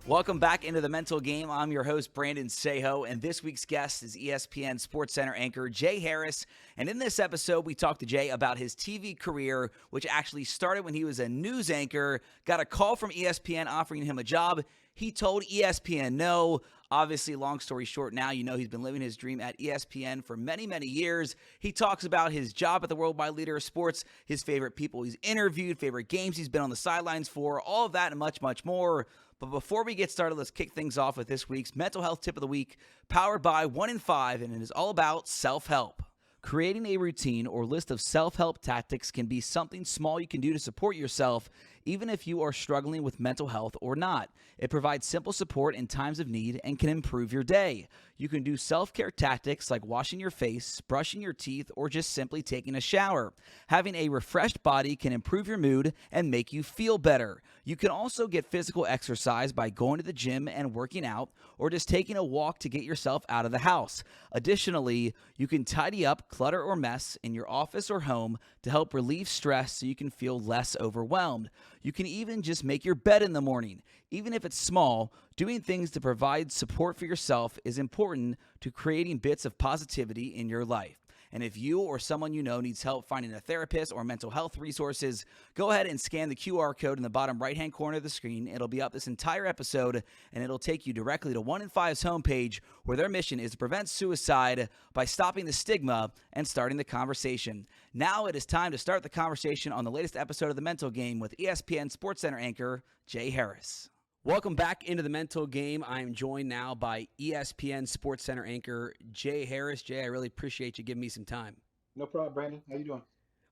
Welcome back into the Mental Game. I'm your host, Brandon Saho, and this week's guest is ESPN SportsCenter anchor Jay Harris. And in this episode, we talked to Jay about his TV career, which actually started when he was a news anchor, got a call from ESPN offering him a job. He told ESPN no. Obviously, long story short, now you know he's been living his dream at ESPN for many, many years. He talks about his job at the worldwide leader of sports, his favorite people he's interviewed, favorite games he's been on the sidelines for, all of that and much, much more. But before we get started, let's kick things off with this week's Mental Health Tip of the Week, powered by 1 in 5, and it is all about self-help. Creating a routine or list of self-help tactics can be something small you can do to support yourself, even if you are struggling with mental health or not. It provides simple support in times of need and can improve your day. You can do self-care tactics like washing your face, brushing your teeth, or just simply taking a shower. Having a refreshed body can improve your mood and make you feel better. You can also get physical exercise by going to the gym and working out, or just taking a walk to get yourself out of the house. Additionally, you can tidy up clutter or mess in your office or home to help relieve stress so you can feel less overwhelmed. You can even just make your bed in the morning. Even if it's small, doing things to provide support for yourself is important to creating bits of positivity in your life. And if you or someone you know needs help finding a therapist or mental health resources, go ahead and scan the QR code in the bottom right-hand corner of the screen. It'll be up this entire episode, and it'll take you directly to 1 in 5's homepage, where their mission is to prevent suicide by stopping the stigma and starting the conversation. Now it is time to start the conversation on the latest episode of The Mental Game with ESPN SportsCenter anchor Jay Harris. Welcome back into the Mental Game. I am joined now by ESPN SportsCenter anchor Jay Harris. Jay, I really appreciate you giving me some time. No problem, Brandon. How you doing?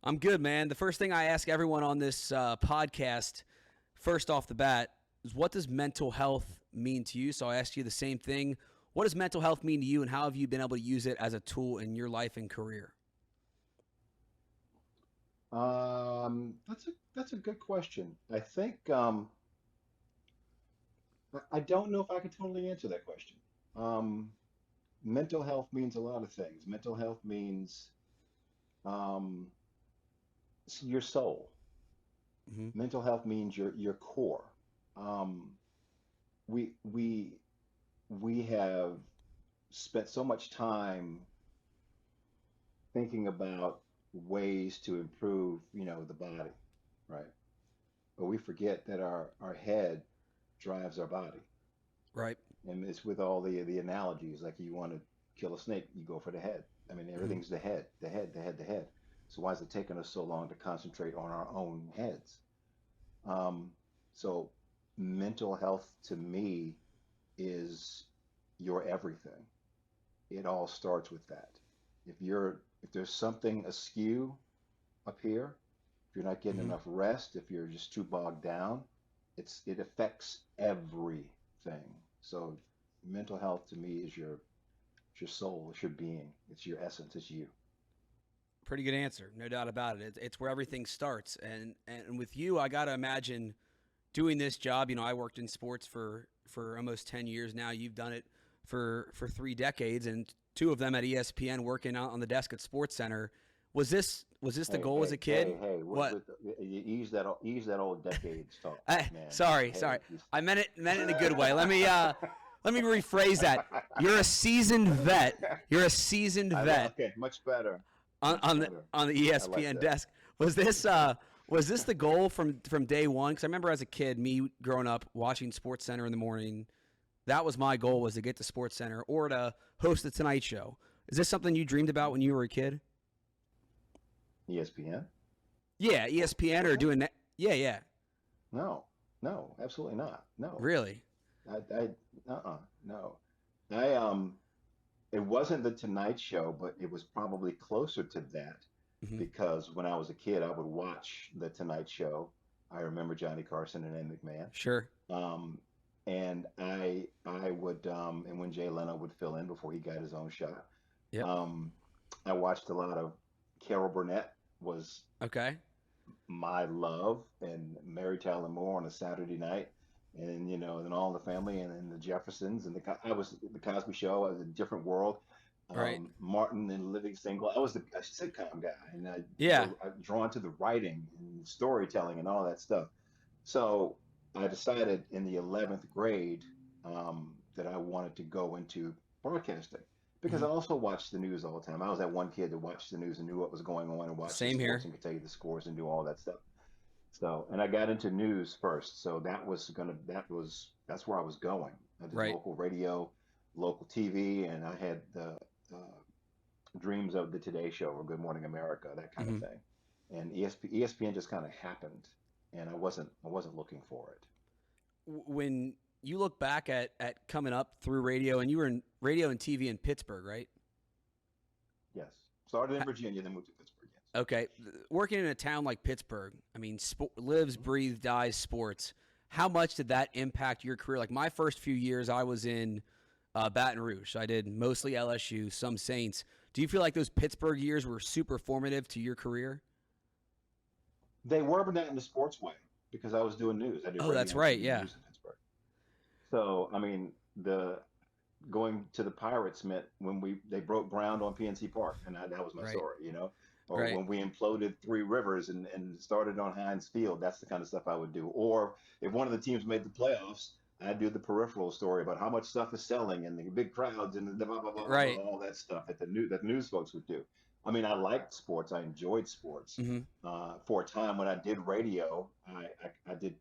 I'm good, man. The first thing I ask everyone on this podcast, first off the bat, is what does mental health mean to you? So I ask you the same thing. What does mental health mean to you, and how have you been able to use it as a tool in your life and career? That's a good question. I think I don't know if I can totally answer that question. Mental health means a lot of things. Mental health means um, your soul. Mm-hmm. Mental health means your core. Um, we we we have spent so much time thinking about ways to improve, the body, right? But we forget that our head drives our body. Right. And it's with all the analogies, like you want to kill a snake, you go for the head. I mean, Mm-hmm. everything's the head, the head, the head, the head. So why is it taking us so long to concentrate on our own heads? Um, so mental health to me is your everything. It all starts with that. If there's something askew up here, if you're not getting Mm-hmm. enough rest, if you're just too bogged down, it affects everything. So mental health to me is your soul, it's your being, it's your essence, it's you. Pretty good answer, no doubt about it. It's where everything starts. And with you, I got to imagine doing this job. You know, I worked in sports for almost 10 years now. You've done it for 3 decades, and 2 of them at ESPN, working out on the desk at SportsCenter. Was this the Hey, goal as hey, a kid? hey, hey, What? you ease that old decades talk, man. Sorry. Hey, I meant it in a good way. Let me rephrase that. You're a seasoned vet. You're a seasoned vet okay, much better, on, much on the better. on the I like ESPN that. desk. Was this the goal from day one? Because I remember as a kid, me growing up watching SportsCenter in the morning. That was my goal, was to get to SportsCenter or to host the Tonight Show. Is this something you dreamed about when you were a kid? ESPN? Yeah, ESPN or Okay. doing that. Yeah, yeah. No, no, absolutely not. No, Really? I, no. I It wasn't the Tonight Show, but it was probably closer to that. Hmm. because when I was a kid, I would watch The Tonight Show. I remember Johnny Carson and Ed McMahon. Sure. Um, and I would and when Jay Leno would fill in before he got his own shot. Yep. Um, I watched a lot of Carol Burnett was Okay. my love, and Mary Tyler Moore on a Saturday night, and and All in the Family, and the Jeffersons, and I was the Cosby Show. I was a different world. Right. Martin and Living Single. I was a sitcom guy, and Yeah. I'm drawn to the writing and storytelling and all that stuff. So I decided in the 11th grade that I wanted to go into broadcasting because Hmm. I also watched the news all the time. I was that one kid that watched the news and knew what was going on and watched the Same sports here. and could tell you the scores and do all that stuff. So, and I got into news first. So that's where I was going. I did Right. local radio, local TV, and I had the dreams of the Today Show or Good Morning America, that kind of Hmm. thing. And ESPN just kind of happened, and I wasn't looking for it. When you look back at coming up through radio, and you were in radio and TV in Pittsburgh, right? Yes, started in Virginia, then moved to Pittsburgh. Yes. Okay. Working in a town like Pittsburgh, I mean, lives, Mhm. breathes, dies sports. How much did that impact your career? Like my first few years, I was in Baton Rouge. I did mostly LSU, some Saints. Do you feel like those Pittsburgh years were super formative to your career? They were, but not in the sports way because I was doing news. I did Oh, that's radio and right. TV Yeah. news in Pittsburgh. So I mean, the going to the Pirates meant when they broke ground on PNC Park, and that was my Right. story, Or Right. when we imploded Three Rivers and started on Heinz Field, that's the kind of stuff I would do. Or if one of the teams made the playoffs, I'd do the peripheral story about how much stuff is selling and the big crowds and the blah blah blah blah blah, Right. all that stuff that news folks would do. I mean, I liked sports. I enjoyed sports. Hmm. For a time when I did radio, I did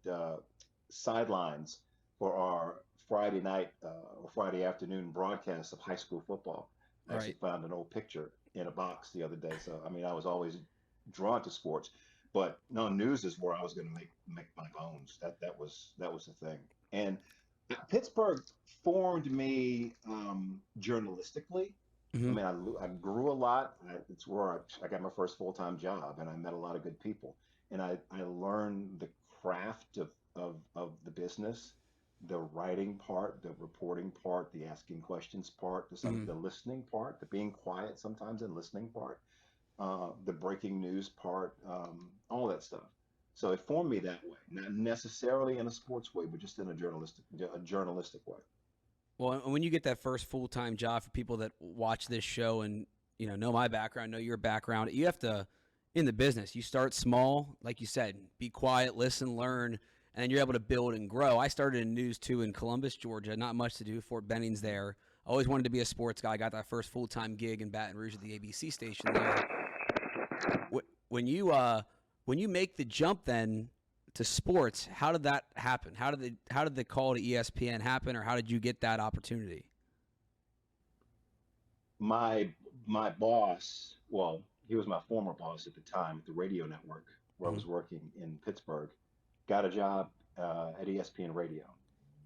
sidelines for our Friday night or Friday afternoon broadcast of high school football. I actually Right. found an old picture in a box the other day. So I mean, I was always drawn to sports, but no, news is where I was going to make my bones. That was the thing. And Pittsburgh formed me journalistically. I Hmm. mean, I grew a lot. It's where I got my first full time job, and I met a lot of good people, and I learned the craft of the business, the writing part, the reporting part, the asking questions part, Hmm. the listening part, the being quiet sometimes and listening part, the breaking news part, all that stuff. So it formed me that way, not necessarily in a sports way, but just in a journalistic way. Well, and when you get that first full time job, for people that watch this show and know my background, know your background, you have to in the business. You start small, like you said, be quiet, listen, learn, and then you're able to build and grow. I started in news too in Columbus, Georgia. Not much to do. Fort Benning's there. I always wanted to be a sports guy. Got that first full time gig in Baton Rouge at the ABC station there. When you make the jump then to sports, how did that happen? How did the call to ESPN happen, or how did you get that opportunity? my my boss, well, he was my former boss at the time at the radio network where I Hmm. was working in Pittsburgh, got a job at ESPN Radio,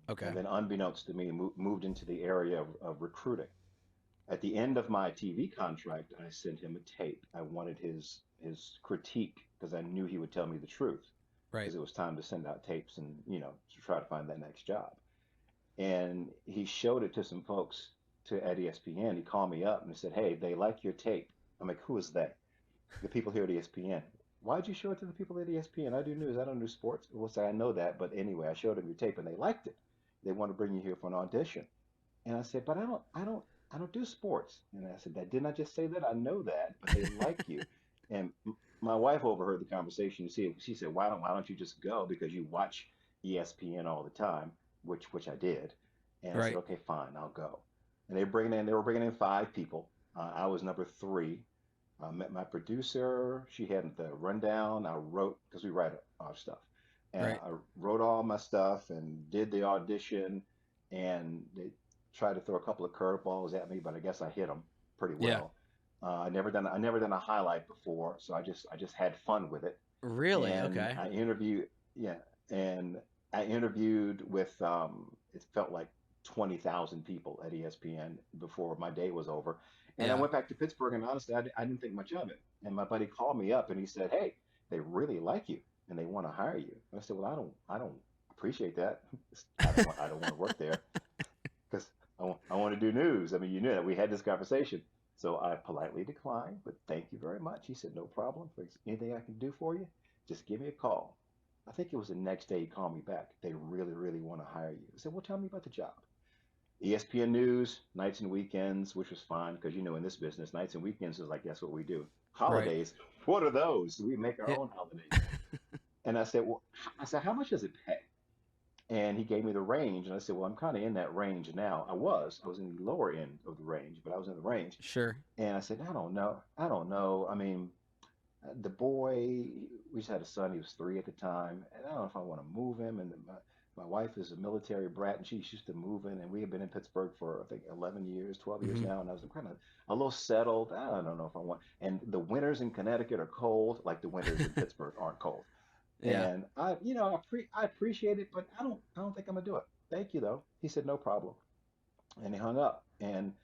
Okay. and then unbeknownst to me, moved into the area of recruiting. At the end of my TV contract, I sent him a tape. I wanted his critique because I knew he would tell me the truth Right. because it was time to send out tapes and to try to find that next job. And he showed it to some folks at ESPN. He called me up and said, "Hey, they like your tape." I'm like, "Who is they?" "The people here at ESPN." "Why'd you show it to the people at ESPN? I do news. I don't do sports." "Well, say I know that, but anyway, I showed them your tape and they liked it. They want to bring you here for an audition." And I said, "But I don't do sports." And I said, "That didn't I just say that? I know that, but they like you." And my wife overheard the conversation. She said, "Why don't you just go because you watch ESPN all the time," which I did. And I said, Right. "Okay, fine, I'll go." And they were bringing in five people. I was number three. I met my producer. She had the rundown. I wrote because we write our stuff, and Right. I wrote all my stuff and did the audition. And they tried to throw a couple of curveballs at me, but I guess I hit them pretty Yeah. well. I never done a highlight before, so I just had fun with it. Really? And Okay. I interviewed, yeah, and I interviewed with it felt like 20,000 people at ESPN before my day was over. And I Yeah. went back to Pittsburgh, and honestly, I didn't think much of it. And my buddy called me up, and he said, "Hey, they really like you, and they want to hire you." And I said, "Well, I don't appreciate that. I don't want to work there because I want to do news. I mean, you knew that we had this conversation." So I politely declined, but thank you very much. He said, "No problem. If there's anything I can do for you, just give me a call." I think it was the next day he called me back. They really, really want to hire you. I said, "Well, tell me about the job." ESPN News, nights and weekends, which was fine because in this business, nights and weekends is like that's what we do. Right. Holidays, what are those? We make our Yeah. own holidays. And I said, "Well," I said, "How much does it pay?" And he gave me the range, and I said, "Well, I'm kind of in that range now. I was in the lower end of the range, but I was in the range." Sure. And I said, I don't know. I mean, the boy, we just had a son. He was 3 at the time, and I don't know if I want to move him. And my wife is a military brat, and she's used to moving. And we have been in Pittsburgh for I think 11 years, 12 years Hmm. now. And I was kind of a little settled. I don't know if I want. And the winters in Connecticut are cold, like the winters in Pittsburgh aren't cold. Yeah. And I appreciate it, but I don't think I'm gonna do it. Thank you though. He said no problem, and he hung up. And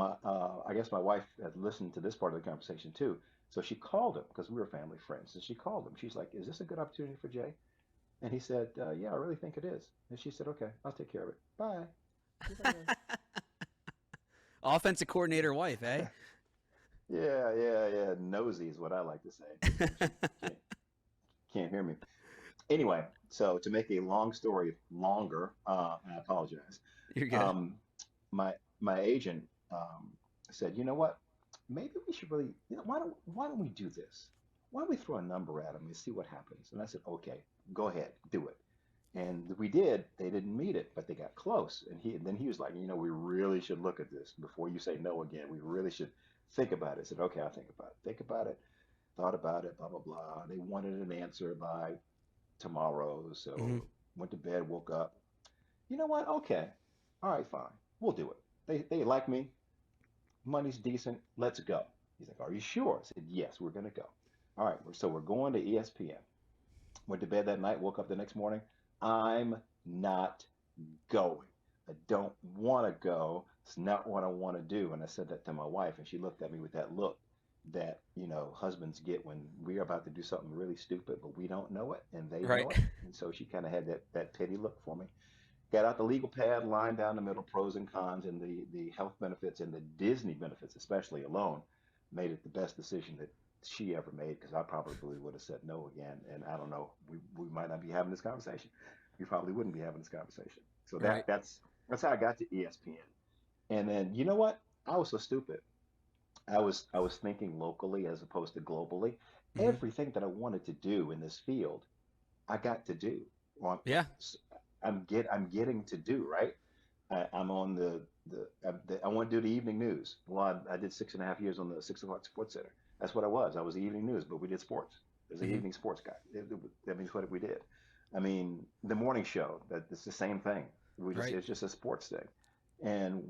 I guess my wife had listened to this part of the conversation too. So she called him because we were family friends, and she called him. She's like, "Is this a good opportunity for Jay?" And he said, "Yeah, I really think it is." And she said, "Okay, I'll take care of it. Bye." Goodbye. Offensive coordinator wife, eh? Yeah, yeah, yeah. Nosy is what I like to say. She can't hear me. Anyway, so to make a long story longer, I apologize. You're good. Um, my agent said, "You know what? Maybe we should really, why don't we do this? Why don't we throw a number at them and see what happens?" And I said, "Okay, go ahead, do it." And we did. They didn't meet it, but they got close. And then he was like, "We really should look at this before you say no again. We really should think about it." I said, "Okay, I'll think about it. Think about it." Thought about it. Blah blah blah. They wanted an answer by tomorrow, Hmm. so went to bed, woke up. You know what? Okay, all right, fine. We'll do it. They like me. Money's decent. Let's go. He's like, "Are you sure?" I said, "Yes, we're gonna go." All right, so we're going to ESPN. Went to bed that night, woke up the next morning. I'm not going. I don't want to go. It's not what I want to do. And I said that to my wife, and she looked at me with that look that, husbands get when we're about to do something really stupid, but we don't know it and they Right. know it. And so she kind of had that pity look for me. Got out the legal pad, lined down the middle, pros and cons, and the health benefits and the Disney benefits, especially alone, made it the best decision that she ever made because I probably would have said no again. And I don't know, we might not be having this conversation. We probably wouldn't be having this conversation. So Right. that's how I got to ESPN. And then you know what? I was so stupid. I was thinking locally as opposed to globally. Hmm. Everything that I wanted to do in this field, I got to do. Well, Yeah. I'm getting to do right. I'm on I want to do the evening news. Well, I did 6.5 years on the 6 o'clock Sports Center. That's what I was. I was the evening news, but we did sports. As the Hmm. evening sports guy. That means what we did. I mean, the morning show. It's the same thing. Right. It's just a sports thing. And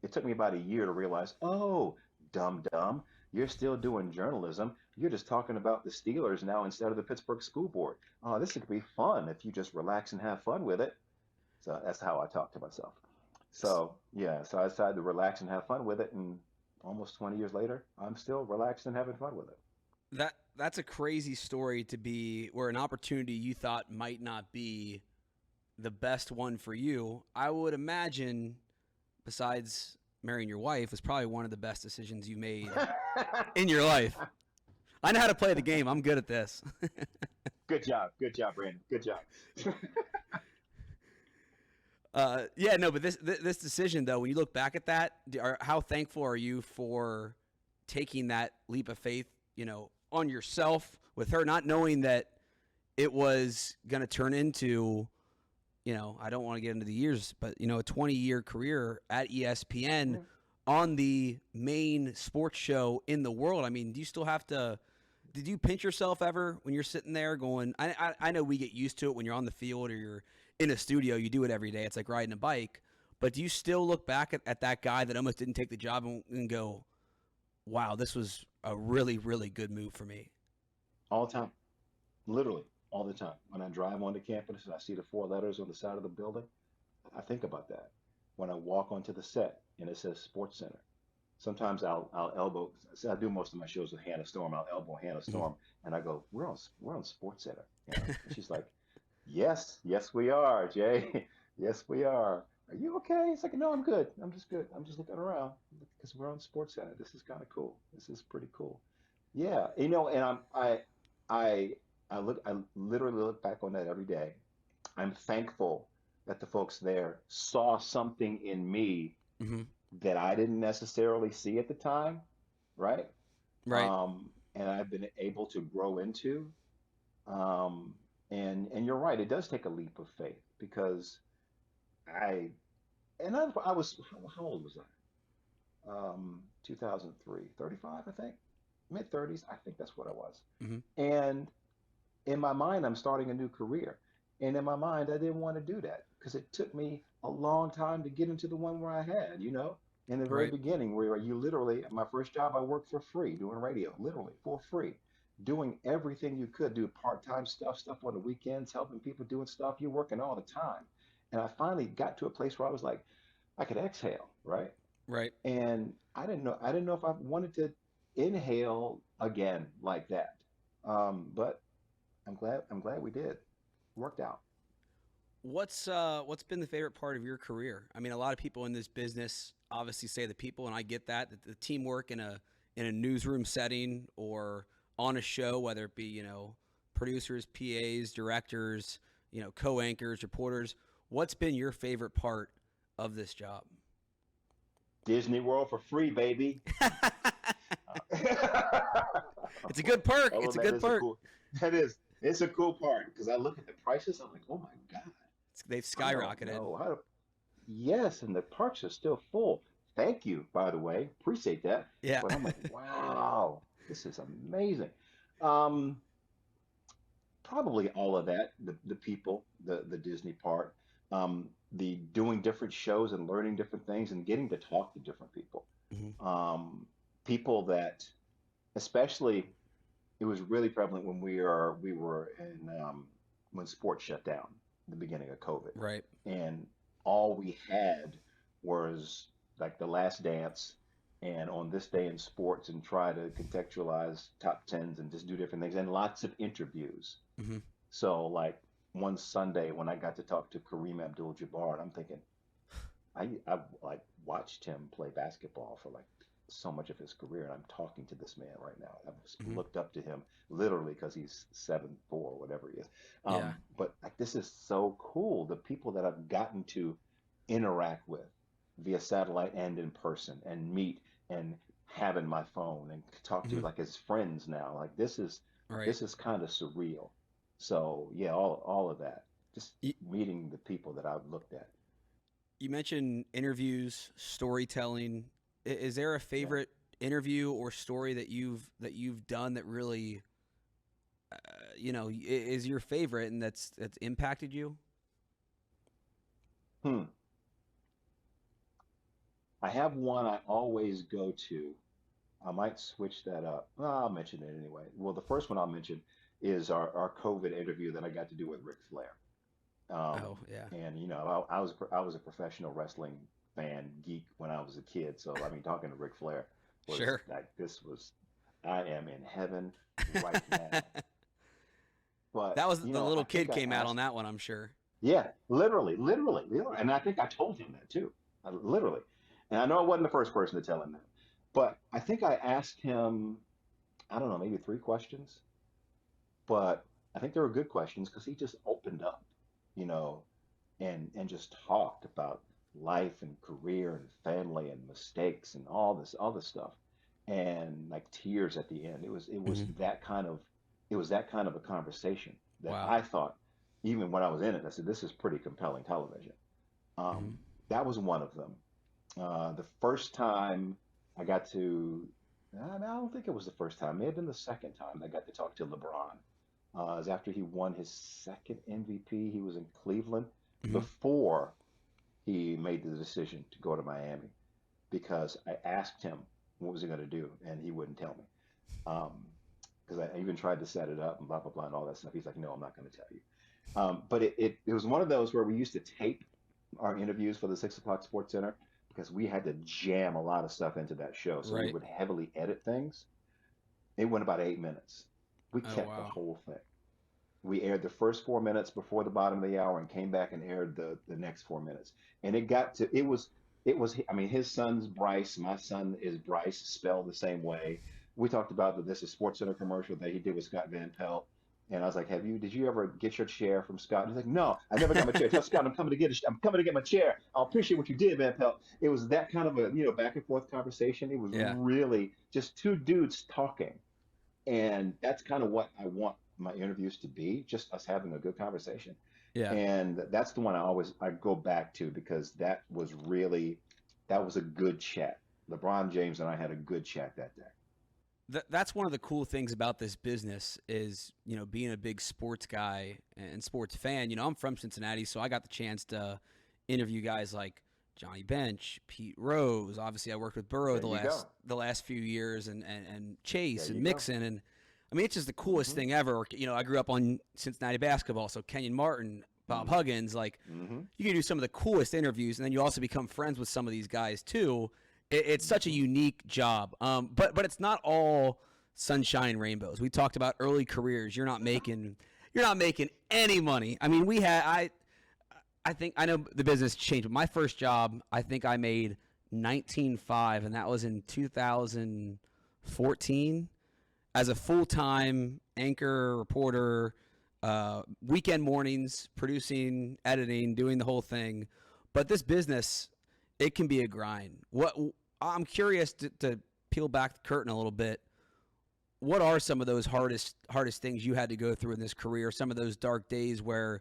it took me about a year to realize, oh, dumb dumb, you're still doing journalism. You're just talking about the Steelers now instead of the Pittsburgh School Board. Oh, this could be fun if you just relax and have fun with it. So that's how I talk to myself. S- So yeah, so I decided to relax and have fun with it, and almost 20 years later, I'm still relaxed and having fun with it. that's a crazy story to be where an opportunity you thought might not be the best one for you. I would imagine, besides marrying your wife, was probably one of the best decisions you made in your life. I know how to play the game. I'm good at this. Good job, Brandon, good job. Yeah, no, but this decision though, when you look back at that, how thankful are you for taking that leap of faith? On yourself with her, not knowing that it was going to turn into, I don't want to get into the years, but a 20-year career at ESPN Yeah. on the main sports show in the world. I mean, do you still have to? Did you pinch yourself ever when you're sitting there going? I know we get used to it when you're on the field or you're in a studio. You do it every day. It's like riding a bike. But do you still look back at that guy that almost didn't take the job and go, wow, this was a really, really good move for me? All the time, literally all the time. When I drive onto campus and I see the 4 letters on the side of the building, I think about that. When I walk onto the set and it says Sports Center, Sometimes I'll elbow. So I do most of my shows with Hannah Storm. I'll elbow Hannah Mhm. Storm, and I go, we're on SportsCenter, and she's like, yes we are, Jay. Yes we are. Are you okay? It's like, no, I'm good. I'm just good. I'm just looking around because we're on SportsCenter. This is kind of cool. This is pretty cool. Yeah, and I I literally look back on that every day. I'm thankful that the folks there saw something in me Mhm. that I didn't necessarily see at the time, right? Right. And I've been able to grow into. Um, and you're right, it does take a leap of faith because I I was how old was I? 2003, 35, I think, mid 30s. I think that's what I was. Mhm. And in my mind, I'm starting a new career. And in my mind, I didn't want to do that because it took me a long time to get into the one where I had, in the very Right. beginning, where you literally, my first job, I worked for free doing radio, literally for free, doing everything you could, do part-time stuff on the weekends, helping people doing stuff. You're working all the time. And I finally got to a place where I was like, I could exhale, right? Right. And I didn't know if I wanted to inhale again like that. But I'm glad we did. Worked out. What's been the favorite part of your career? I mean, a lot of people in this business obviously say the people, and I get that the teamwork in a newsroom setting or on a show, whether it be producers, PAs, directors, co-anchors, reporters. What's been your favorite part of this job? Disney World for free, baby. It's a good perk. Although It's a that good is a perk. cool, it's a cool part because I look at the prices. I'm like, oh my God, They've I don't skyrocketed. know how to. Yes, and the parks are still full. Thank you, by the way. Appreciate that. Yeah. But I'm like, wow, this is amazing. Um, Probably all of that, the people, the Disney part, the doing different shows and learning different things and getting to talk to different people. Mhm. People that, especially, it was really prevalent when we were in when sports shut down, the beginning of COVID, Right. and all we had was like the last dance and on this day in sports and try to contextualize top tens and just do different things and lots of interviews. Hmm. So like one Sunday when I got to talk to Kareem Abdul-Jabbar, and I'm thinking, I've like watched him play basketball for like so much of his career, and I'm talking to this man right now. I've Hmm. looked up to him literally because he's 7'4", whatever he is. Yeah. But like this is so cool. The people that I've gotten to interact with via satellite and in person and meet and have in my phone and talk to Hmm. like as friends now. Like this is Right. this is kind of surreal. So yeah, all of that. Just You, meeting the people that I've looked at. you mentioned interviews, storytelling. Is there a Yeah. favorite interview or story that you've done that really, is your favorite and that's impacted you? Hmm. I have one I always go to. I might switch that up. Well, I'll mention it anyway. Well, the first one I'll mention is our COVID interview that I got to do with Ric Flair. Oh yeah. And I was a professional wrestling fan geek when I was a kid. So I mean, talking to Ric Flair was Sure. like I am in heaven right now. But That was the I little think kid I came out on asked. that one, I'm sure. Yeah, literally, and I think I told him that too, literally. And I know I wasn't the first person to tell him that, but I think I asked him, I don't know, maybe three questions, but I think they were good questions because he just opened up, you know, and just talked about life and career and family and mistakes and all this stuff, and like tears at the end. Hmm. It was that kind of a conversation that Wow. I thought, even when I was in it, I said, this is pretty compelling television. Hmm. That was one of them. The first time I got to, I mean, I don't think it was the first time. It may have been the second time I got to talk to LeBron. It was after he won his second MVP. He was in Cleveland Hmm. before he made the decision to go to Miami because I asked him what was he going to do, and he wouldn't tell me. Um, because I even tried to set it up and blah blah blah and all that stuff. He's like, no, I'm not going to tell you. But it was one of those where we used to tape our interviews for the 6 o'clock Sports Center. because we had to jam a lot of stuff into that show. So we Right. would heavily edit things. It went about 8 minutes. We Oh kept the wow. whole thing. We aired the first 4 minutes before the bottom of the hour and came back and aired the next 4 minutes. And it was I mean, his son's Bryce, my son is Bryce, spelled the same way. We talked about this is SportsCenter commercial that he did with Scott Van Pelt. And I was like, did you ever get your chair from Scott? And he's like, no, I never got my chair. Tell Scott I'm coming to get my chair. I appreciate what you did, Van Pelt. It was that kind of a, back and forth conversation. It was Yeah. really just two dudes talking. And that's kind of what I want my interviews to be, just us having a good conversation. Yeah. And that's the one I go back to because that was a good chat. LeBron James and I had a good chat that day. That's one of the cool things about this business is, being a big sports guy and sports fan. I'm from Cincinnati, so I got the chance to interview guys like Johnny Bench, Pete Rose. Obviously, I worked with Burrow There you go. the last few years, and Chase There and you go. Mixon, and I mean it's just the coolest Hmm. thing ever. I grew up on Cincinnati basketball, so Kenyon Martin, Bob Hmm. Huggins, like Hmm. you can do some of the coolest interviews, and then you also become friends with some of these guys too. It's such a Hmm. unique job, but it's not all sunshine and rainbows. We talked about early careers. You're not making any money. I mean, I think I know the business changed, but my first job, I think I made 19.5, and that was in 2014 as a full-time anchor reporter, weekend mornings, producing, editing, doing the whole thing. But this business, it can be a grind. What I'm curious to peel back the curtain a little bit. What are some of those hardest things you had to go through in this career? Some of those dark days where,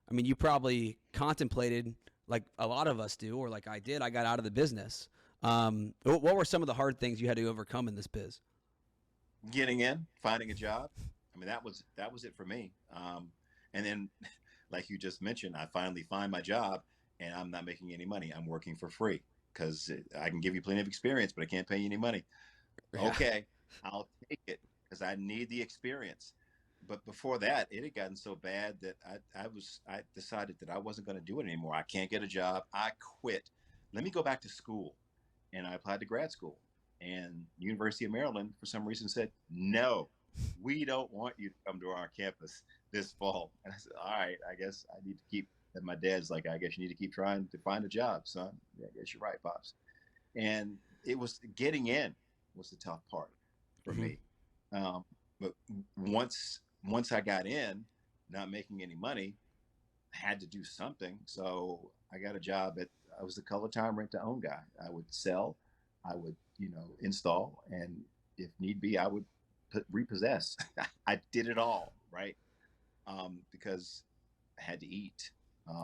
I mean, you probably contemplated, like a lot of us do, or like I did. I got out of the business. What were some of the hard things you had to overcome in this biz? Getting in, finding a job. I mean, that was it for me. And then, like you just mentioned, I finally find my job, and I'm not making any money. I'm working for free because I can give you plenty of experience, but I can't pay you any money. Yeah. Okay, I'll take it because I need the experience. But before that, it had gotten so bad that I decided that I wasn't going to do it anymore. I can't get a job. I quit. Let me go back to school, and I applied to grad school. And University of Maryland, for some reason, said no. We don't want you to come to our campus this fall. And I said, all right, I guess I need to keep. And my dad's like, I guess you need to keep trying to find a job, son. Yeah, I guess you're right, pops. And it was getting in was the tough part for Mhm. me. But once I got in, not making any money, I had to do something. So I got a job at. I was the color time rent to own guy. I would sell, I would install, and if need be, I would repossess. I did it all right, because I had to eat.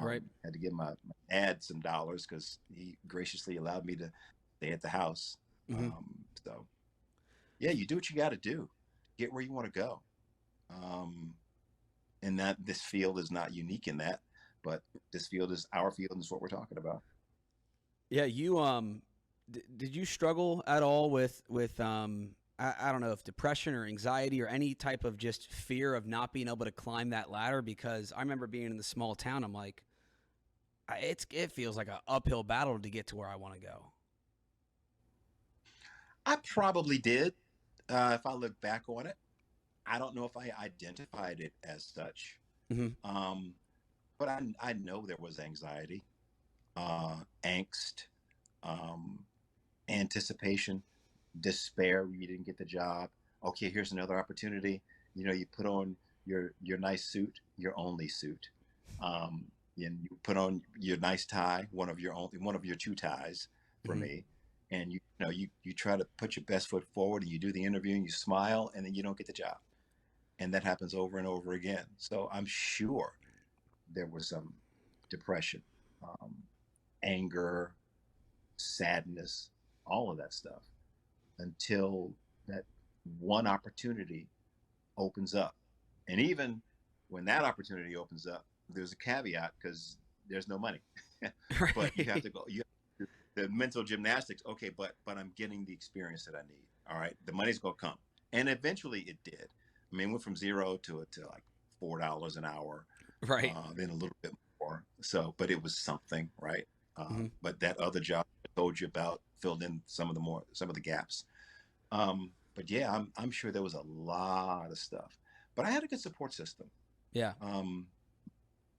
Right. Had to give my dad some dollars because he graciously allowed me to stay at the house. Hmm. So yeah, you do what you got to do, get where you want to go. Um, and that this field is not unique in that, but this field is our field, and it's what we're talking about. Yeah. You did you struggle at all with I don't know if depression or anxiety or any type of just fear of not being able to climb that ladder? Because I remember being in the small town. I'm like, it feels like an uphill battle to get to where I want to go. I probably did. If I look back on it, I don't know if I identified it as such. Hmm. Um, but I know there was anxiety, angst, um, anticipation, despair. You didn't get the job. Okay, here's another opportunity. You put on your nice suit, your only suit, and you put on your nice tie, one of your two ties for Hmm. me, and you try to put your best foot forward, and you do the interview, and you smile, and then you don't get the job, and that happens over and over again. So I'm sure there was some depression, um, anger, sadness, all of that stuff until that one opportunity opens up. And even when that opportunity opens up, there's a caveat because there's no money. But you have Right. to go. The mental gymnastics. Okay, but I'm getting the experience that I need. All right, the money's gonna come, and eventually it did. I mean, it went from zero to like $4 an hour, Right. then a little bit more. So, but it was something, right? Hmm. But that other job told you about, filled in some of the gaps. But yeah, I'm sure there was a lot of stuff, but I had a good support system. Yeah.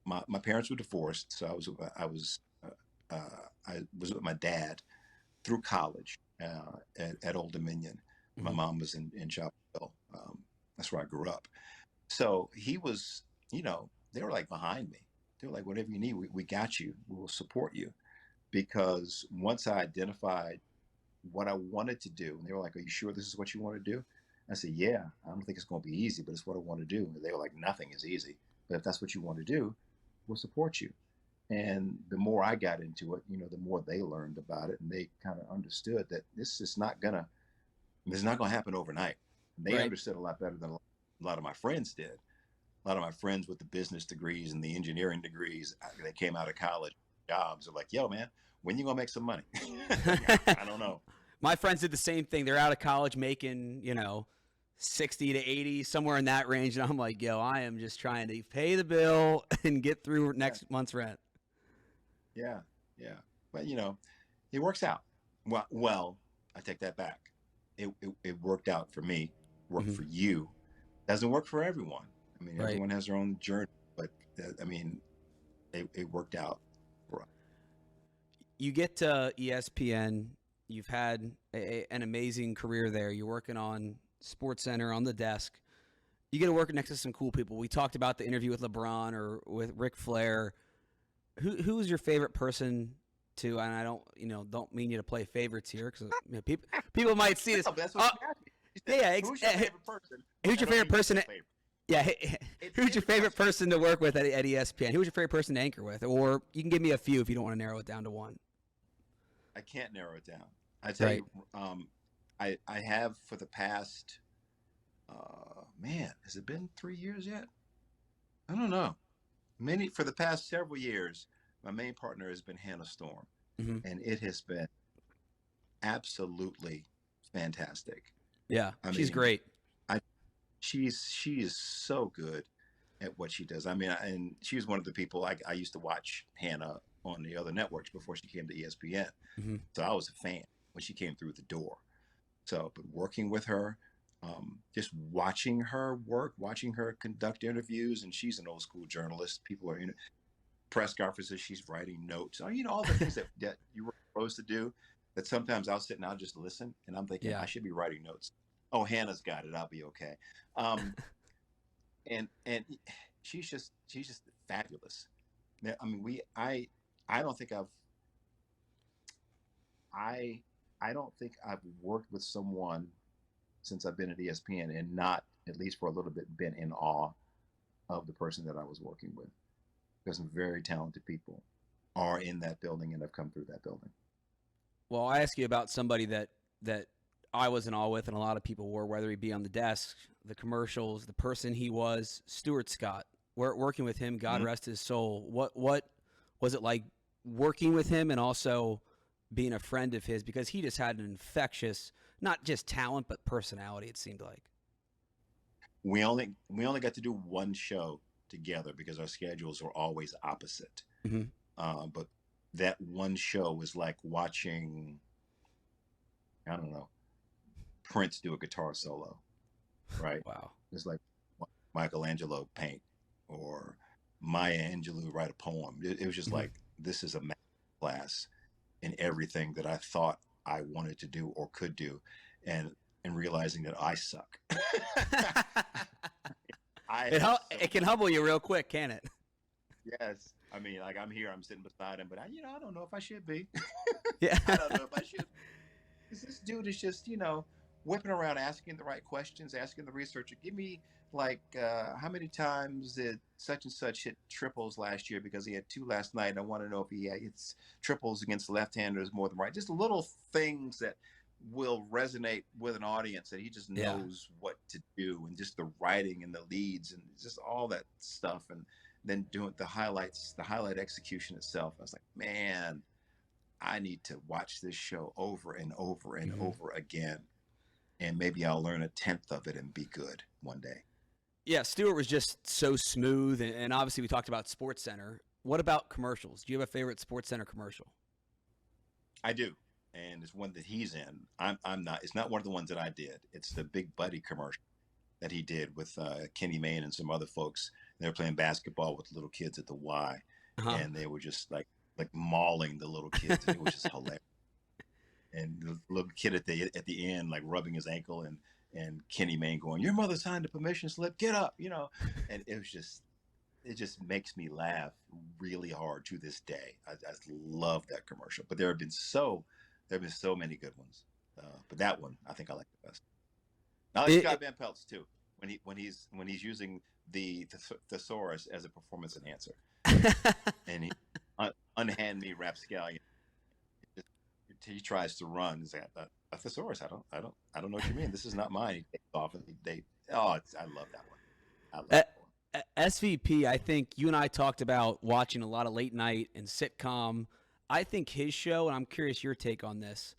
My parents were divorced, so I was with my dad through college at Old Dominion. My Mm-hmm. mom was in Chapel. That's where I grew up. So he was, they were like behind me. They were like, whatever you need, we got you. We will support you. Because once I identified what I wanted to do, and they were like, are you sure this is what you want to do? I said, yeah, I don't think it's going to be easy, but it's what I want to do. And they were like, nothing is easy. But if that's what you want to do, we'll support you. And the more I got into it, the more they learned about it, and they kind of understood that it's not going to happen overnight. And they Right. understood a lot better than a lot of my friends did. A lot of my friends with the business degrees and the engineering degrees, they came out of college jobs, are like, yo, man, when you going to make some money? I don't know. My friends did the same thing. They're out of college making, 60 to 80, somewhere in that range. And I'm like, yo, I am just trying to pay the bill and get through next month's rent. Yeah. Yeah. But, it works out. Well, I take that back. It worked out for me, worked for you. Doesn't work for everyone. I mean, everyone has their own journey, but it worked out for us. You get to ESPN. You've had an amazing career there. You're working on SportsCenter on the desk. You get to work next to some cool people. We talked about the interview with LeBron or with Ric Flair. Who is your favorite person to? And I don't mean you to play favorites here because people might see this. No, that's what you asked me. Yeah, who's your favorite person? Who's your favorite person? Yeah, who's your favorite person to work with at ESPN? Who was your favorite person to anchor with? Or you can give me a few if you don't want to narrow it down to one. I can't narrow it down. I tell you, I have for the past, has it been 3 years yet? I don't know. For the past several years, my main partner has been Hannah Storm, and it has been absolutely fantastic. Yeah, she's great. She is so good at what she does. I mean, and she was one of the people I used to watch Hannah on the other networks before she came to ESPN. So I was a fan when she came through the door. So, but working with her, just watching her work, watching her conduct interviews, and she's an old school journalist. People are, press conferences, she's writing notes. All the things that you were supposed to do, that sometimes I'll sit and I'll just listen, and I'm thinking, I should be writing notes. Oh, Hannah's got it. I'll be okay. And she's just fabulous. I mean, I don't think I've worked with someone since I've been at ESPN and not, at least for a little bit, been in awe of the person that I was working with. Because some very talented people are in that building and have come through that building. Well, I ask you about somebody that I was in awe with, and a lot of people were, whether he be on the desk, the commercials, the person he was, Stuart Scott. Working with him, God rest his soul. What was it like working with him and also being a friend of his? Because he just had an infectious, not just talent, but personality, it seemed like. We only got to do one show together because our schedules were always opposite. But that one show was like watching, I don't know, Prince do a guitar solo, right? Wow. It's like Michelangelo paint or Maya Angelou write a poem. It was just like, this is a math class in everything that I thought I wanted to do or could do, and realizing that I suck. It can humble you real quick, can it? Yes. I mean, like, I'm here, I'm sitting beside him, but I don't know if I should be. Yeah. I don't know if I should. This dude is just, whipping around, asking the right questions, asking the researcher, give me like, how many times did such and such hit triples last year because he had 2 last night. And I want to know if he hits triples against left-handers more than right. Just little things that will resonate with an audience that he just knows what to do, and just the writing and the leads and just all that stuff. And then doing the highlights, the highlight execution itself. I was like, man, I need to watch this show over and over and over again. And maybe I'll learn 1/10 of it and be good one day. Yeah, Stuart was just so smooth, and obviously we talked about SportsCenter. What about commercials? Do you have a favorite SportsCenter commercial? I do. and it's one that he's in. I'm not. It's not one of the ones that I did. It's the Big Buddy commercial that he did with Kenny Mayne and some other folks. They were playing basketball with little kids at the Y, Uh-huh. and they were just like mauling the little kids. And it was just hilarious. And the little kid at the end, like rubbing his ankle, and Kenny Mayne going, "Your mother signed a permission slip. Get up," you know. And it just makes me laugh really hard to this day. I love that commercial. But there have been so many good ones. But that one I think I like the best. I like Scott Van Pelt's too when he's using the thesaurus as a performance enhancer, and he unhand me rapscallion. He tries to run. He's like, a thesaurus. I don't know what you mean. This is not mine. He takes off and I love that one. I love that one. SVP, I think you and I talked about watching a lot of late night and sitcom. I think his show, and I'm curious your take on this.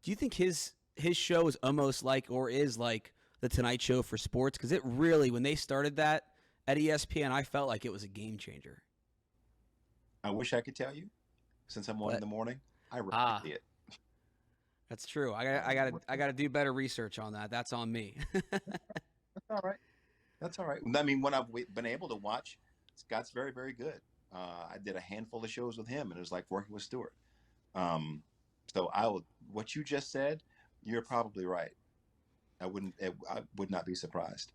Do you think his show is almost like, or is like, the Tonight Show for sports? Because it really, when they started that at ESPN, I felt like it was a game changer. I wish I could tell you, since I'm on in the morning. I really did. That's true. I gotta do better research on that. That's on me. That's all right. That's all right. I mean, when I've been able to watch, Scott's very, very good. I did a handful of shows with him, and it was like working with Stewart. So what you just said, you're probably right. I would not be surprised.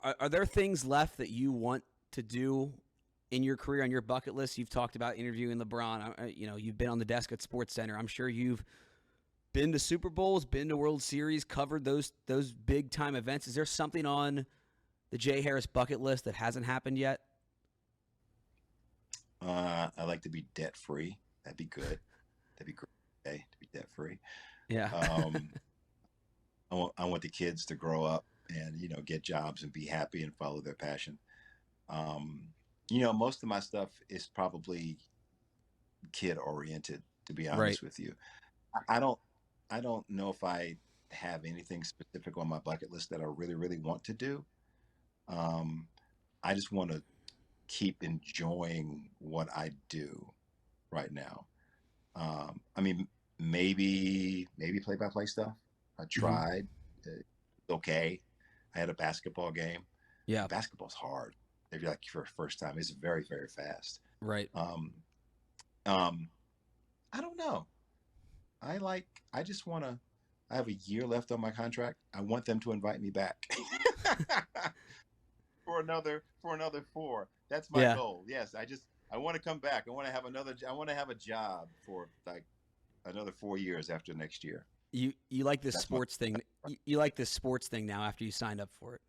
Are there things left that you want to do in your career on your bucket list? You've talked about interviewing LeBron. You've been on the desk at SportsCenter. I'm sure you've been to Super Bowls, been to World Series, covered those big time events. Is there something on the Jay Harris bucket list that hasn't happened yet? I'd like to be debt free. That'd be good. That'd be great. Okay, to be debt free. Yeah. I want the kids to grow up and get jobs and be happy and follow their passion. Most of my stuff is probably kid oriented, to be honest with you. I don't know if I have anything specific on my bucket list that I really, really want to do. I just want to keep enjoying what I do right now. I mean, maybe play-by-play stuff. I tried. Okay. I had a basketball game. Yeah. Basketball's hard. If you're like for the first time, it's very, very fast. Right. I don't know. I just want to, I have a year left on my contract. I want them to invite me back for another 4. That's my goal. Yes. I want to come back. I want to have a job for like another 4 years after next year. You like this sports thing. You like this sports thing now after you signed up for it.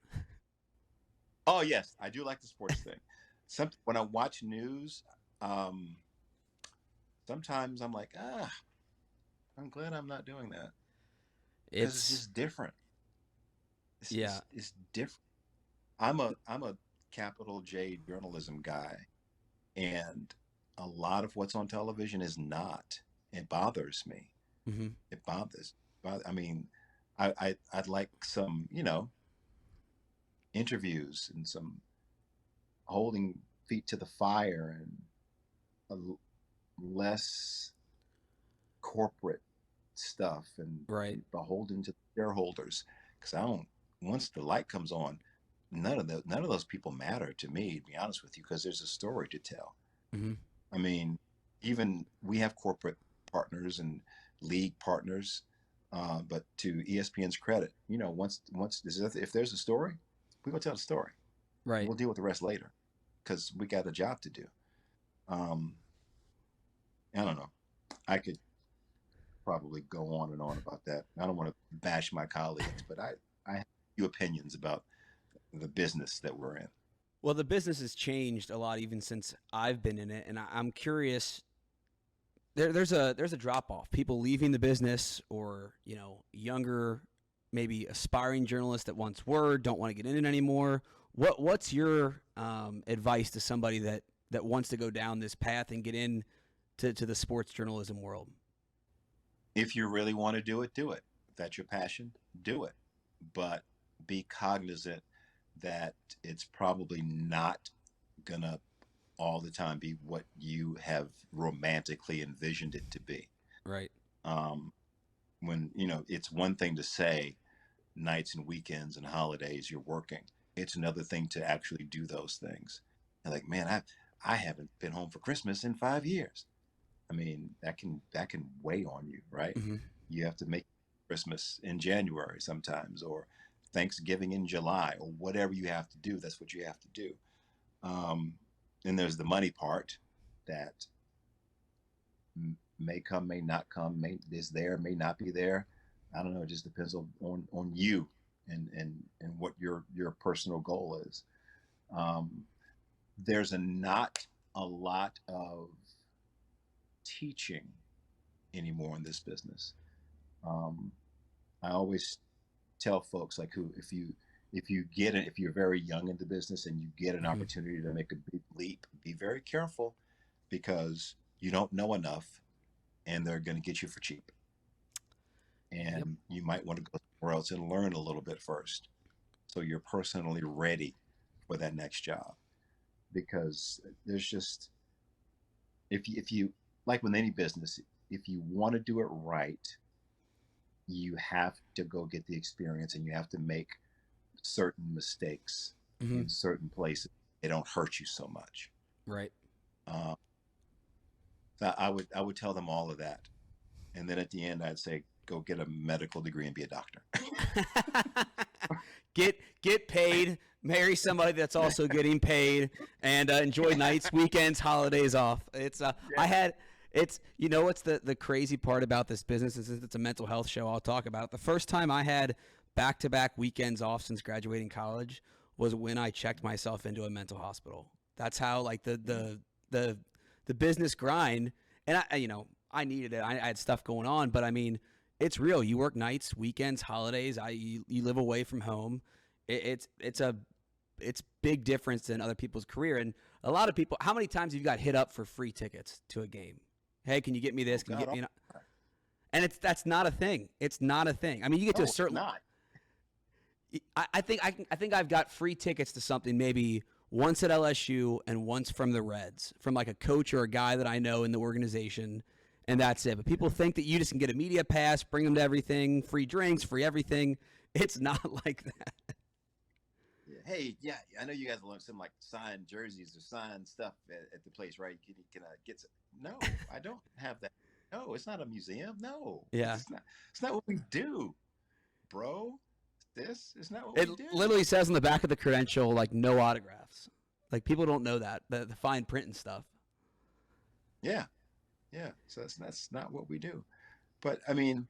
Oh yes, I do like the sports thing. When I watch news, sometimes I'm like, I'm glad I'm not doing that. It's just different. It's different. I'm a capital J journalism guy, and a lot of what's on television is not. It bothers me. Mm-hmm. It bothers. I mean, I'd like some, interviews and some holding feet to the fire and less corporate stuff and beholden to shareholders. Because once the light comes on, none of those people matter to me, to be honest with you, because there's a story to tell. Mm-hmm. I mean, even we have corporate partners and league partners, but to ESPN's credit, once if there's a story, we go tell the story. Right. We'll deal with the rest later, because we got a job to do. I don't know. I could probably go on and on about that. I don't want to bash my colleagues, but I have a few opinions about the business that we're in. Well, the business has changed a lot even since I've been in it, and I'm curious. There's a drop off. People leaving the business, or younger, maybe aspiring journalists that once were don't want to get in it anymore. What's your advice to somebody that wants to go down this path and get in to the sports journalism world? If you really want to do it, do it. If that's your passion, do it. But be cognizant that it's probably not gonna all the time be what you have romantically envisioned it to be. Right. Um, when, it's one thing to say nights and weekends and holidays you're working. It's another thing to actually do those things. And like, man, I haven't been home for Christmas in 5 years. I mean, that can weigh on you, right? Hmm. You have to make Christmas in January sometimes, or Thanksgiving in July, or whatever you have to do. That's what you have to do. Um, and there's the money part that may come, may not come, may is there, may not be there. I don't know. It just depends on you and what your personal goal is. Um, there's not a lot of teaching anymore in this business. Um, I always tell folks like who if you're very young in the business and you get an Hmm. opportunity to make a big leap, be very careful because you don't know enough and they're going to get you for cheap. Yep. And you might want to go somewhere else and learn a little bit first so you're personally ready for that next job. Because there's just if you like with any business, if you want to do it right, you have to go get the experience and you have to make certain mistakes Hmm. in certain places. They don't hurt you so much. Right. Um, so I would tell them all of that, and then at the end I'd say go get a medical degree and be a doctor. Get paid, marry somebody that's also getting paid, and enjoy nights, weekends, holidays off. It's I Yeah. had it's what's the crazy part about this business, and since it's a mental health show, I'll talk about it. The first time I had back-to-back weekends off since graduating college was when I checked myself into a mental hospital. That's how like the the business grind, and I needed it. I had stuff going on, but I mean it's real. You work nights, weekends, holidays. You live away from home. It's big difference than other people's career. And a lot of people. How many times have you got hit up for free tickets to a game? Hey, can you get me this? Oh Can you God, get me? oh, And that's not a thing. It's not a thing. I mean, you get to no, a it's certain. not. I think I've got free tickets to something maybe once at LSU and once from the Reds, from like a coach or a guy that I know in the organization, and that's it. But people think that you just can get a media pass, bring them to everything, free drinks, free everything. It's not like that. Yeah. Hey, yeah, I know you guys learned some like signed jerseys or signed stuff at the place, right? Can I get some? No, I don't have that. No, it's not a museum. No, Yeah. it's not. It's not what we do, bro. This is not what It we do. literally says on the back of the credential like no autographs. Like people don't know that the fine print and stuff. Yeah, yeah. So that's not what we do. But I mean,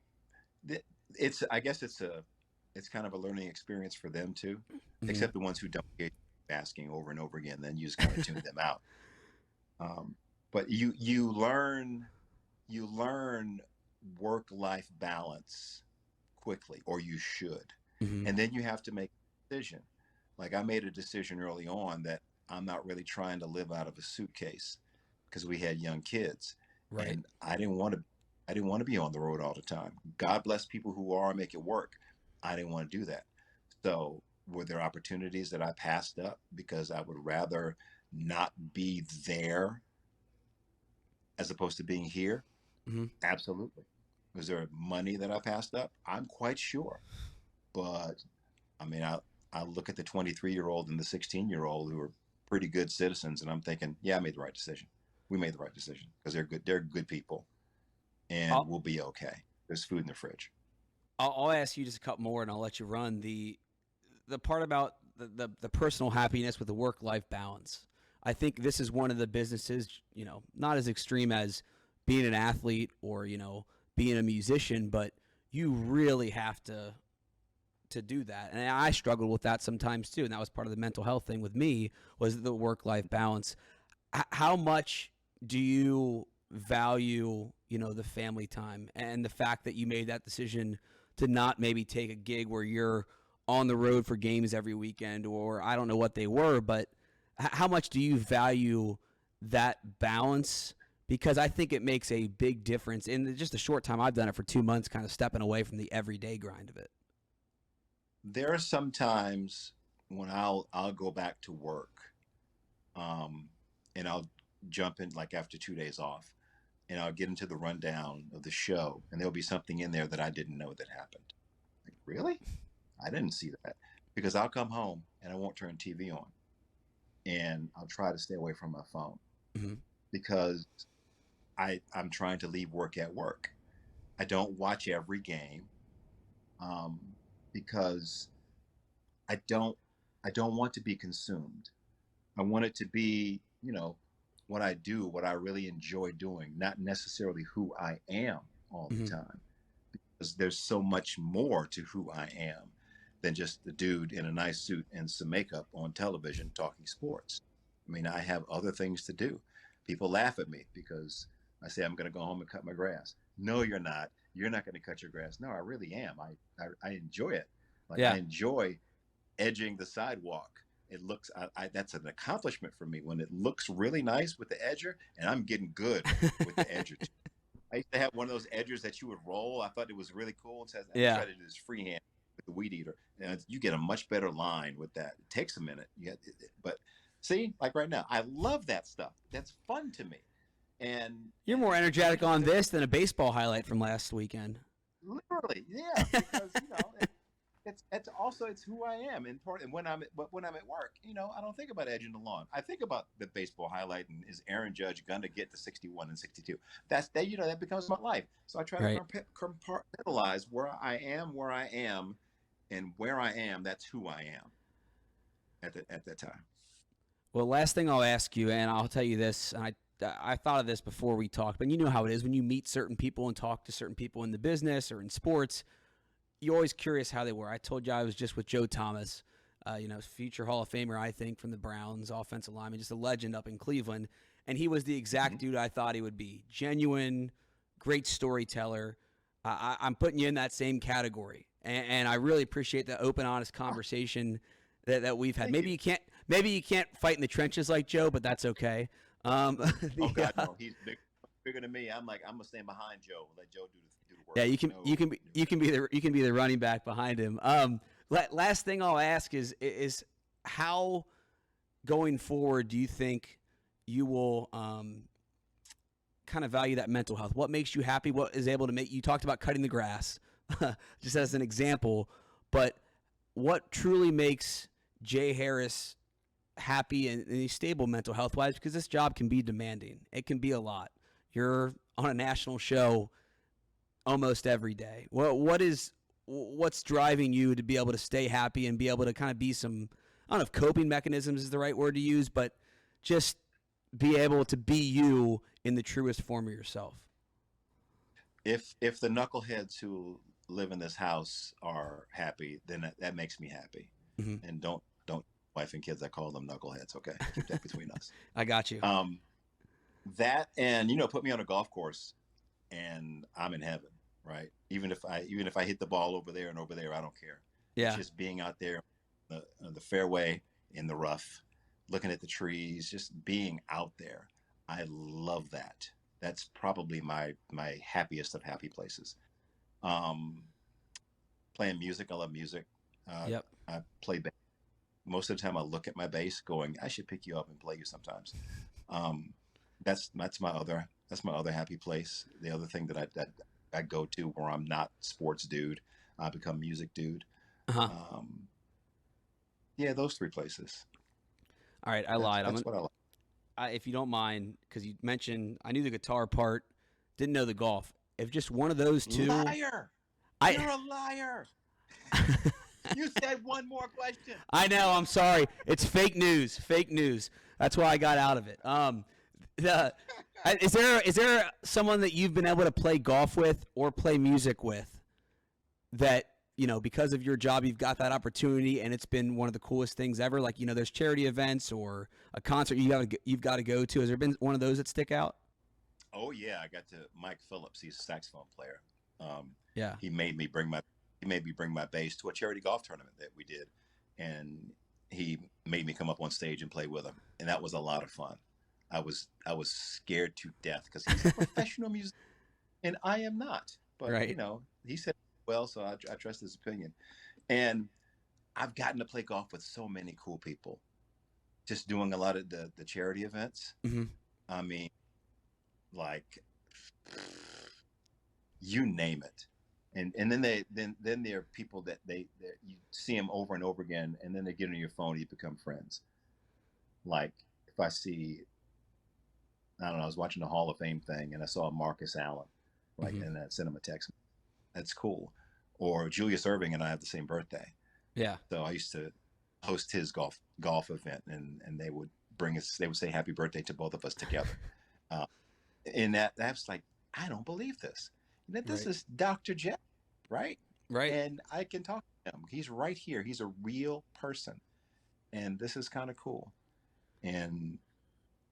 it's I guess it's kind of a learning experience for them too, Hmm. except the ones who don't get asking over and over again. Then you just kind of tune them out. Um, but you learn work life balance quickly, or you should, Hmm. and then you have to make a decision. Like I made a decision early on that I'm not really trying to live out of a suitcase because we had young kids, Right. and I didn't want to be on the road all the time. God bless people who are make it work. I didn't want to do that. So were there opportunities that I passed up because I would rather not be there as opposed to being here? Hmm. Absolutely. Was there money that I passed up? I'm quite sure. But I mean, I look at the 23-year-old and the 16-year-old who are pretty good citizens, and I'm thinking, yeah, I made the right decision. We made the right decision because they're good. They're good people, and I'll we'll be okay. There's food in the fridge. I'll ask you just a couple more and I'll let you run the part about the personal happiness with the work life balance. I think this is one of the businesses, not as extreme as being an athlete or, being a musician, but you really have to do that. And I struggled with that sometimes too. And that was part of the mental health thing with me was the work life balance. How much do you value, the family time and the fact that you made that decision to not maybe take a gig where you're on the road for games every weekend, or I don't know what they were, but how much do you value that balance? Because I think it makes a big difference in just the short time I've done it for 2 months, kind of stepping away from the everyday grind of it. There are some times when I'll go back to work, um, and I'll jump in like after 2 days off. and I'll get into the rundown of the show, and there'll be something in there that I didn't know that happened. Like, really? I didn't see that. Because I'll come home and I won't turn TV on, and I'll try to stay away from my phone Mm-hmm. because I'm trying to leave work at work. I don't watch every game because I don't want to be consumed. I want it to be, what I do, what I really enjoy doing, not necessarily who I am all the Mm-hmm. time. Because there's so much more to who I am than just the dude in a nice suit and some makeup on television talking sports. I mean, I have other things to do. People laugh at me because I say I'm going to go home and cut my grass. No, you're not. You're not going to cut your grass. No, I really am. I enjoy it. Like, I Yeah. enjoy edging the sidewalk. It looks, that's an accomplishment for me when it looks really nice with the edger, and I'm getting good with the edger too. I used to have one of those edgers that you would roll. I thought it was really cool. And I Yeah. tried to do this freehand with the weed eater. And you get a much better line with that. It takes a minute. But see, like right now, I love that stuff. That's fun to me. And You're more energetic on this than a baseball highlight from last weekend. literally, yeah, because it's who I am. And when I'm at work, I don't think about edging the lawn. I think about the baseball highlight and is Aaron Judge going to get to 61 and 62. That becomes my life. So I try Right. to compartmentalize where I am, and where I am. That's who I am at that time. Well, last thing I'll ask you, and I'll tell you this, and I thought of this before we talked, but you know how it is when you meet certain people and talk to certain people in the business or in sports, you're always curious how they were. I told you I was just with Joe Thomas, future Hall of Famer, I think, from the Browns, offensive lineman, just a legend up in Cleveland, and he was the exact dude I thought he would be. Genuine, great storyteller. I'm putting you in that same category, and I really appreciate the open, honest conversation that we've had. Maybe you can't fight in the trenches like Joe, but that's okay. Oh God, no, he's bigger than me. I'm gonna stand behind Joe and let Joe do the work. Yeah, you can be the running back behind him. Last thing I'll ask is how going forward do you think you will kind of value that mental health? What makes you happy? What is able to make you talked about cutting the grass, just as an example, but what truly makes Jay Harris happy and stable mental health wise? Because this job can be demanding. It can be a lot. You're on a national show almost every day. What's driving you to be able to stay happy and be able to kind of be some, I don't know if coping mechanisms is the right word to use, but just be able to be you in the truest form of yourself? If the knuckleheads who live in this house are happy, then that makes me happy. Mm-hmm. And don't wife and kids, I call them knuckleheads. Okay, keep that between us. I got you. That, and put me on a golf course, and I'm in heaven, right? Even if I hit the ball over there and over there, I don't care. Yeah. It's just being out there, the fairway, in the rough, looking at the trees, just being out there. I love that. That's probably my happiest of happy places. Playing music, I love music. Yep. I play bass. Most of the time I look at my bass going, I should pick you up and play you sometimes. That's my other happy place. The other thing that I go to where I'm not sports dude, I become music dude. Uh-huh. Yeah, those three places. All right, I lied. That's what I like. If you don't mind, because you mentioned I knew the guitar part, didn't know the golf. If just one of those two, Liar! You're a liar. You said one more question. I know. I'm sorry. It's fake news. Fake news. That's why I got out of it. Is there someone that you've been able to play golf with or play music with that because of your job you've got that opportunity and it's been one of the coolest things ever? Like there's charity events or a concert you've got to go to. Has there been one of those that stick out? Oh yeah, I got to Mike Phillips. He's a saxophone player. Yeah. He made me bring my bass to a charity golf tournament that we did, and he made me come up on stage and play with him, and that was a lot of fun. I was scared to death because he's a professional musician and I am not. But right. He said well, so I trust his opinion. And I've gotten to play golf with so many cool people, just doing a lot of the charity events. Mm-hmm. I mean, like you name it. And then then there are people that you see them over and over again, and then they get on your phone and you become friends. Like if I see, I don't know, I was watching the Hall of Fame thing and I saw Marcus Allen, like, and I sent him a text. That's cool. Or Julius Erving and I have the same birthday. Yeah. So I used to host his golf event, and they would they would say happy birthday to both of us together. And that's like, I don't believe this. And this is Dr. Jeff, right? Right. And I can talk to him. He's right here. He's a real person. And this is kind of cool. And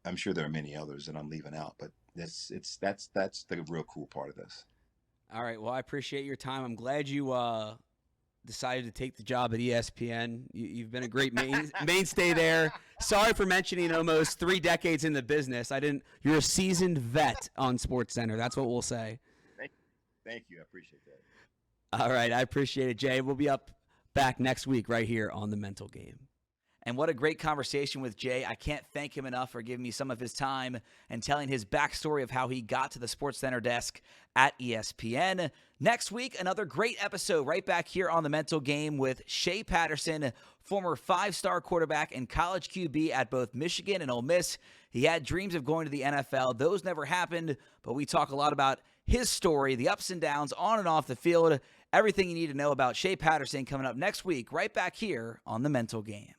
I'm sure there are many others that I'm leaving out, but that's the real cool part of this. All right. Well, I appreciate your time. I'm glad you decided to take the job at ESPN. You've been a great mainstay there. Sorry for mentioning almost 3 decades in the business. You're a seasoned vet on SportsCenter. That's what we'll say. Thank you. I appreciate that. All right. I appreciate it, Jay. We'll be back next week right here on The Mental Game. And what a great conversation with Jay. I can't thank him enough for giving me some of his time and telling his backstory of how he got to the SportsCenter desk at ESPN. Next week, another great episode right back here on The Mental Game with Shea Patterson, former 5-star quarterback and college QB at both Michigan and Ole Miss. He had dreams of going to the NFL. Those never happened, but we talk a lot about his story, the ups and downs on and off the field, everything you need to know about Shea Patterson coming up next week right back here on The Mental Game.